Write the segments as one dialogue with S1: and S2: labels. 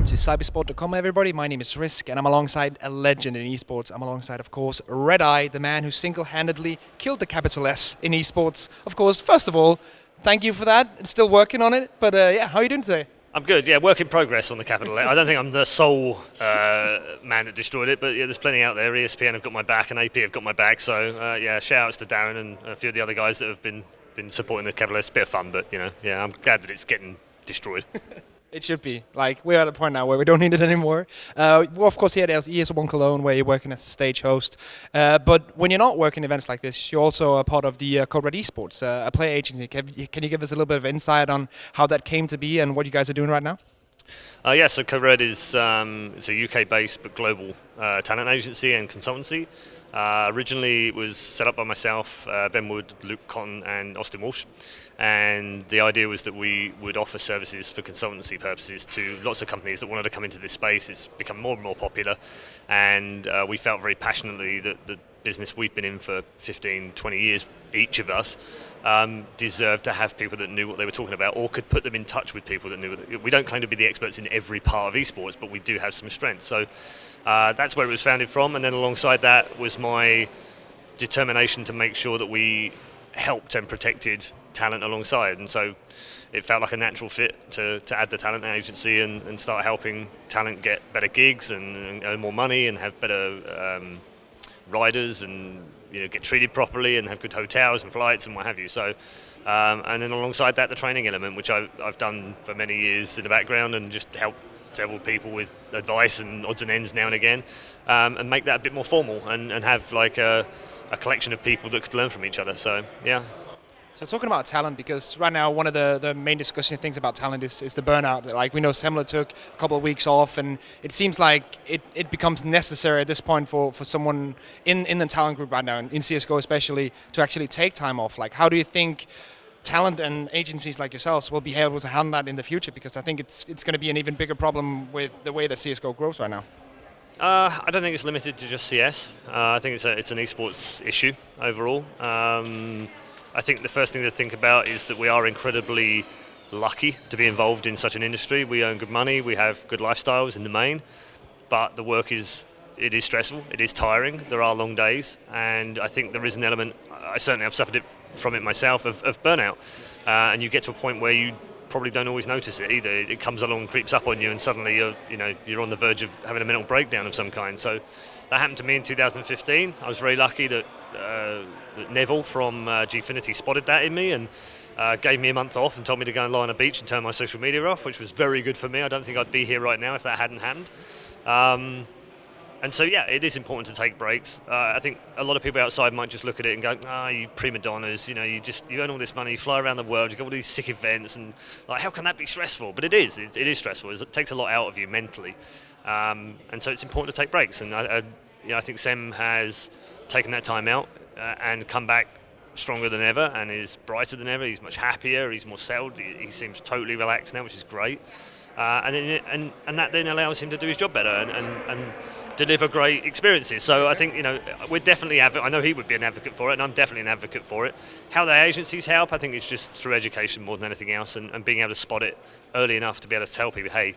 S1: to cybersport.com, everybody. My name is Risk, and I'm alongside a legend in esports. I'm alongside, of course, RedEye, the man who single-handedly killed the capital S in esports. Of course, first of all, thank you for that. It's still working on it, but yeah, how are you doing today?
S2: I'm good, yeah, work in progress on the capital. I don't think I'm the sole man that destroyed it, but yeah, there's plenty out there. ESPN have got my back and AP have got my back, so yeah, shout outs to Darren and a few of the other guys that have been supporting the capital. It's a bit of fun, but you know, yeah, I'm glad that it's getting destroyed.
S1: It should be. Like, we're at a point now where we don't need it anymore. We're of course here at ESL One Cologne, where you're working as a stage host. But when you're not working events like this, you're also a part of the Code Red eSports, a player agency. Can you give us a little bit of insight on how that came to be and what you guys are doing right now?
S2: Yeah, so Code Red is it's a UK-based but global talent agency and consultancy. Originally, it was set up by myself, Ben Wood, Luke Cotton, and Austin Walsh. And the idea was that we would offer services for consultancy purposes to lots of companies that wanted to come into this space. It's become more and more popular, and we felt very passionately that the business we've been in for 15, 20 years, each of us, deserved to have people that knew what they were talking about or could put them in touch with people that knew. We don't claim to be the experts in every part of esports, but we do have some strengths. So that's where it was founded from, and then alongside that was my determination to make sure that we helped and protected talent alongside, and so it felt like a natural fit to add the talent agency and start helping talent get better gigs and earn more money and have better riders and get treated properly and have good hotels and flights and what have you. So and then alongside that, the training element, which I've done for many years in the background and just help several people with advice and odds and ends now and again, and make that a bit more formal and have like a collection of people that could learn from each other. So yeah.
S1: So talking about talent, because right now one of the main discussion things about talent is the burnout. Like, we know Semler took a couple of weeks off, and it seems like it becomes necessary at this point for someone in the talent group right now, in CSGO especially, to actually take time off. Like, how do you think talent and agencies like yourselves will be able to handle that in the future? Because I think it's going to be an even bigger problem with the way that CSGO grows right now.
S2: I don't think it's limited to just CS. I think it's an esports issue overall. I think the first thing to think about is that we are incredibly lucky to be involved in such an industry. We earn good money, we have good lifestyles in the main, but the work is stressful, it is tiring, there are long days, and I think there is an element, I certainly have suffered from it myself, of burnout. And you get to a point where you probably don't always notice it either. It comes along and creeps up on you, and suddenly you're on the verge of having a mental breakdown of some kind. So that happened to me in 2015. I was very lucky that Neville from Gfinity spotted that in me and gave me a month off and told me to go and lie on a beach and turn my social media off, which was very good for me. I don't think I'd be here right now if that hadn't happened. And so yeah, it is important to take breaks. I think a lot of people outside might just look at it and go, you prima donnas, you earn all this money, you fly around the world, you go all these sick events, and like, how can that be stressful? But it is stressful. It takes a lot out of you mentally. And so it's important to take breaks, and I think Sem has taken that time out and come back stronger than ever and is brighter than ever. He's much happier, he's more settled, he seems totally relaxed now, which is great. And that then allows him to do his job better and deliver great experiences. So I think we're definitely I know he would be an advocate for it, and I'm definitely an advocate for it. How the agencies help, I think it's just through education more than anything else, and being able to spot it early enough to be able to tell people, hey,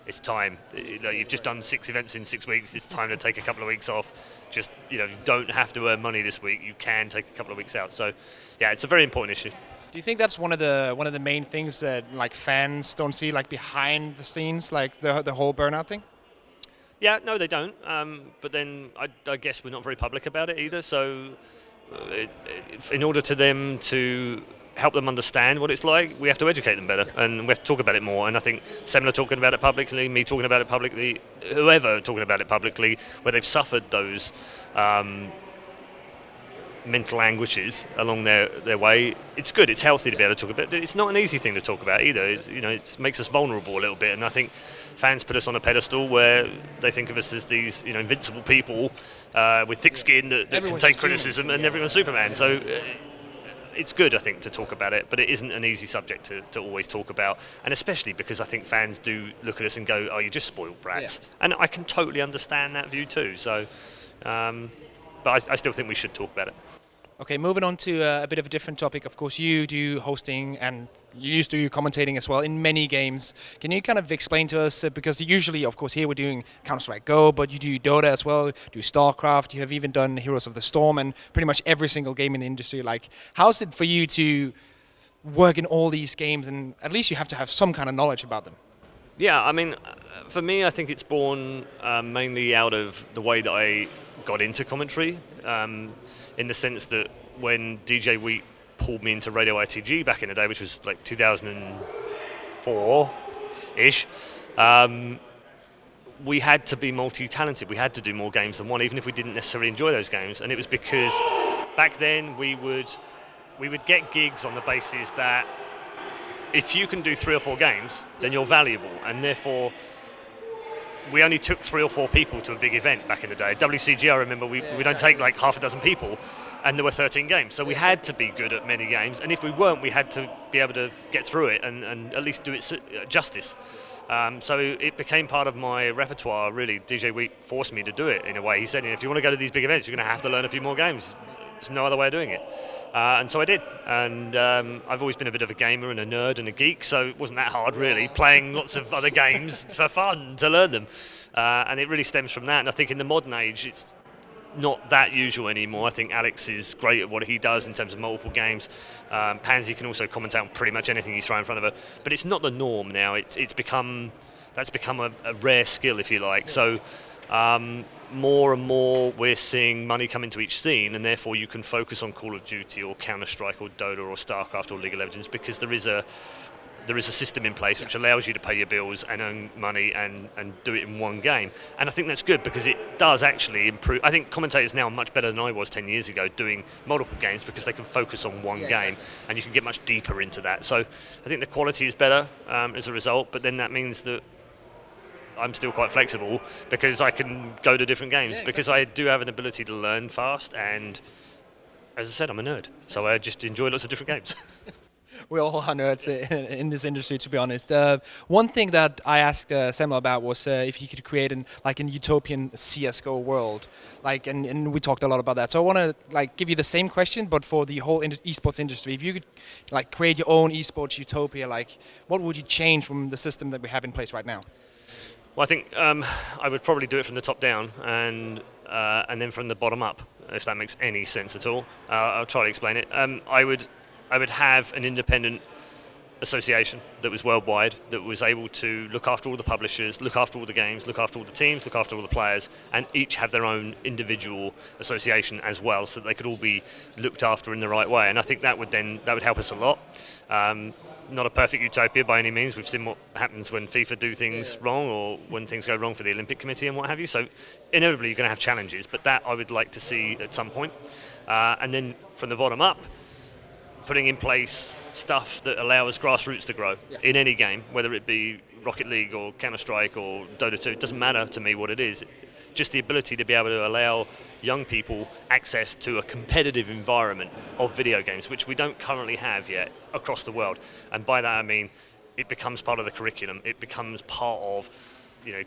S2: it's time. You've just done 6 events in 6 weeks. It's time to take a couple of weeks off. Just you don't have to earn money this week. You can take a couple of weeks out. So, yeah, it's a very important issue.
S1: Do you think that's one of the main things that like fans don't see, like behind the scenes, like the whole burnout thing?
S2: Yeah, no, they don't. But then I guess we're not very public about it either. So, in order to them to help them understand what it's like, we have to educate them better, and we have to talk about it more. And I think Semler talking about it publicly, me talking about it publicly, whoever talking about it publicly, where they've suffered those mental anguishes along their way, it's good, it's healthy to be able to talk about it. It's not an easy thing to talk about either. It makes us vulnerable a little bit, and I think fans put us on a pedestal where they think of us as these invincible people with thick skin that can take criticism, and everyone's Superman. So it's good, I think, to talk about it, but it isn't an easy subject to always talk about, and especially because I think fans do look at us and go, oh, you're just spoiled brats. Yeah. And I can totally understand that view too. So, but I still think we should talk about it.
S1: Okay, moving on to a bit of a different topic. Of course, you do hosting and you used to do commentating as well in many games. Can you kind of explain to us, because usually, of course, here we're doing Counter-Strike Go, but you do Dota as well, do StarCraft, you have even done Heroes of the Storm, and pretty much every single game in the industry. Like, how's it for you to work in all these games, and at least you have to have some kind of knowledge about them?
S2: Yeah, I mean, for me, I think it's born mainly out of the way that I got into commentary, in the sense that when DJ Wheat pulled me into Radio ITG back in the day, which was like 2004-ish, we had to be multi-talented. We had to do more games than one, even if we didn't necessarily enjoy those games. And it was because back then we would get gigs on the basis that if you can do 3 or 4 games, then you're valuable, and therefore we only took 3 or 4 people to a big event back in the day. WCG, I remember, we don't take like half a dozen people, and there were 13 games. So we had to be good at many games, and if we weren't, we had to be able to get through it and at least do it justice. So it became part of my repertoire, really. DJ Wheat forced me to do it in a way. He said, if you want to go to these big events, you're going to have to learn a few more games. There's no other way of doing it. And so I did. And I've always been a bit of a gamer and a nerd and a geek, so it wasn't that hard, really, playing lots of other games for fun to learn them. And it really stems from that. And I think in the modern age, it's not that usual anymore. I think Alex is great at what he does in terms of multiple games. Pansy can also commentate on pretty much anything you throw in front of her. But it's not the norm now. That's become a rare skill, if you like. So more and more we're seeing money come into each scene, and therefore you can focus on Call of Duty or Counter-Strike or Dota or StarCraft or League of Legends, because there is a system in place which allows you to pay your bills and earn money and do it in one game. And I think that's good, because it does actually improve. I think commentators now are much better than I was 10 years ago doing multiple games, because they can focus on one game, and you can get much deeper into that. So I think the quality is better as a result, but then that means that I'm still quite flexible, because I can go to different games, because I do have an ability to learn fast, and as I said, I'm a nerd, so I just enjoy lots of different games.
S1: We all are nerds in this industry, to be honest. One thing that I asked Samuel about was if he could create an utopian CS:GO world, and we talked a lot about that. So I want to give you the same question, but for the whole esports industry. If you could create your own esports utopia, what would you change from the system that we have in place right now?
S2: Well, I think I would probably do it from the top down and then from the bottom up, if that makes any sense at all. I'll try to explain it. I would have an independent association that was worldwide, that was able to look after all the publishers, look after all the games, look after all the teams, look after all the players, and each have their own individual association as well, so that they could all be looked after in the right way. And I think that would help us a lot. Not a perfect utopia by any means. We've seen what happens when FIFA do things wrong, or when things go wrong for the Olympic Committee and what have you. So inevitably you're going to have challenges, but that I would like to see at some point. And then from the bottom up, putting in place stuff that allows grassroots to grow in any game, whether it be Rocket League or Counter-Strike or Dota 2. It doesn't matter to me what it is. Just the ability to be able to allow young people access to a competitive environment of video games, which we don't currently have yet across the world. And by that I mean it becomes part of the curriculum. It becomes part of,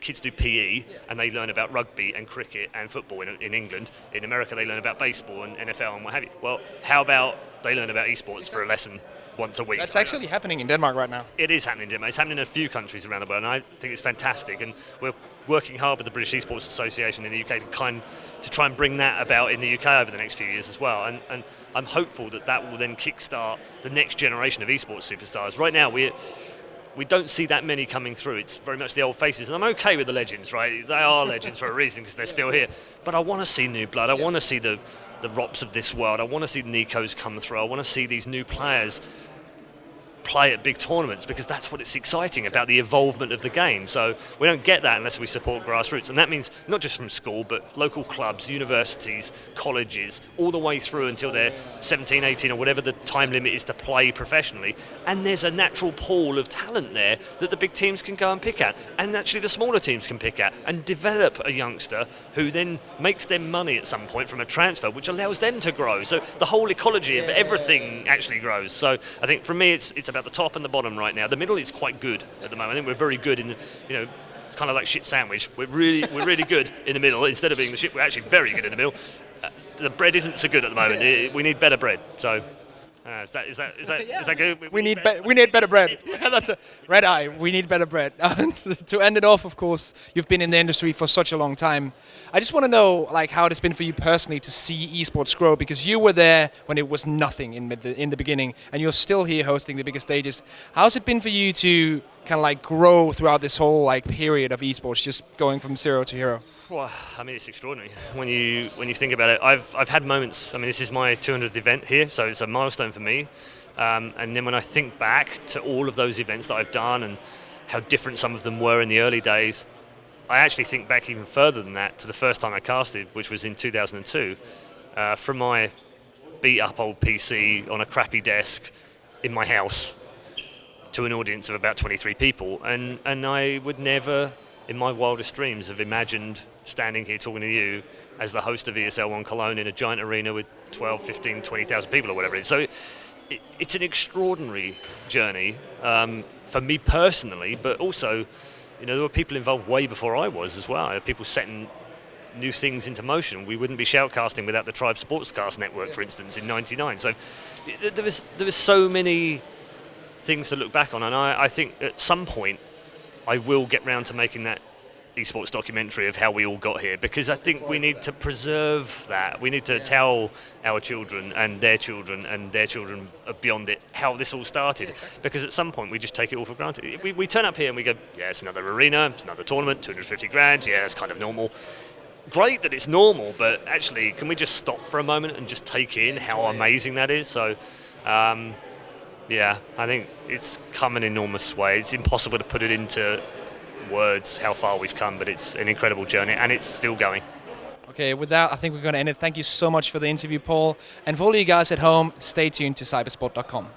S2: kids do PE and they learn about rugby and cricket and football in England. In America they learn about baseball and NFL and what have you. Well, how about they learn about esports for a lesson once a week?
S1: That's actually happening in Denmark right now.
S2: It is happening in Denmark. It's happening in a few countries around the world, and I think it's fantastic. And we're working hard with the British Esports Association in the UK to try and bring that about in the UK over the next few years as well. And I'm hopeful that will then kickstart the next generation of esports superstars. Right now, we don't see that many coming through. It's very much the old faces, and I'm okay with the legends, right? They are legends for a reason, because they're still here. But I want to see new blood. I want to see the Rops of this world. I want to see the Nikos come through. I want to see these new players play at big tournaments, because that's what it's exciting about, the evolvement of the game. So we don't get that unless we support grassroots, and that means not just from school, but local clubs, universities, colleges, all the way through until they're 17, 18 or whatever the time limit is to play professionally. And there's a natural pool of talent there that the big teams can go and pick at, and actually the smaller teams can pick at and develop a youngster who then makes them money at some point from a transfer, which allows them to grow. So the whole ecology of everything actually grows. So I think for me it's about the top and the bottom right now. The middle is quite good at the moment. I think we're very good in, it's kind of like shit sandwich. We're really good in the middle. Instead of being the shit, we're actually very good in the middle. the bread isn't so good at the moment. We need better bread. So. Is that good?
S1: We need better bread. Yeah, that's a RedEye. We need better bread. To end it off, of course, you've been in the industry for such a long time. I just want to know, like, how it's been for you personally to see esports grow, because you were there when it was nothing in the beginning, and you're still here hosting the biggest stages. How's it been for you to kind of like grow throughout this whole like period of esports, just going from zero to hero?
S2: Well, I mean, it's extraordinary when you think about it. I've had moments. I mean, this is my 200th event here, so it's a milestone for me. And then when I think back to all of those events that I've done and how different some of them were in the early days, I actually think back even further than that to the first time I casted, which was in 2002, from my beat-up old PC on a crappy desk in my house to an audience of about 23 people, and I would never, in my wildest dreams, have imagined standing here talking to you as the host of ESL One Cologne in a giant arena with 12, 15, 20,000 people or whatever it is. So it's an extraordinary journey for me personally, but also, there were people involved way before I was as well. People setting new things into motion. We wouldn't be shoutcasting without the Tribe Sportscast network, for instance, in '99. So there was so many things to look back on, and I think at some point I will get round to making that esports documentary of how we all got here, because I think we need to preserve that. We need to tell our children and their children beyond it how this all started, because at some point we just take it all for granted. We turn up here and we go, yeah, it's another arena, it's another tournament, 250 grand, yeah, it's kind of normal. Great that it's normal, but actually, can we just stop for a moment and just take in how amazing that is? So, yeah, I think it's come an enormous way. It's impossible to put it into words how far we've come, but it's an incredible journey, and it's still going.
S1: Okay, with that, I think we're going to end it. Thank you so much for the interview, Paul. And for all you guys at home, stay tuned to cybersport.com.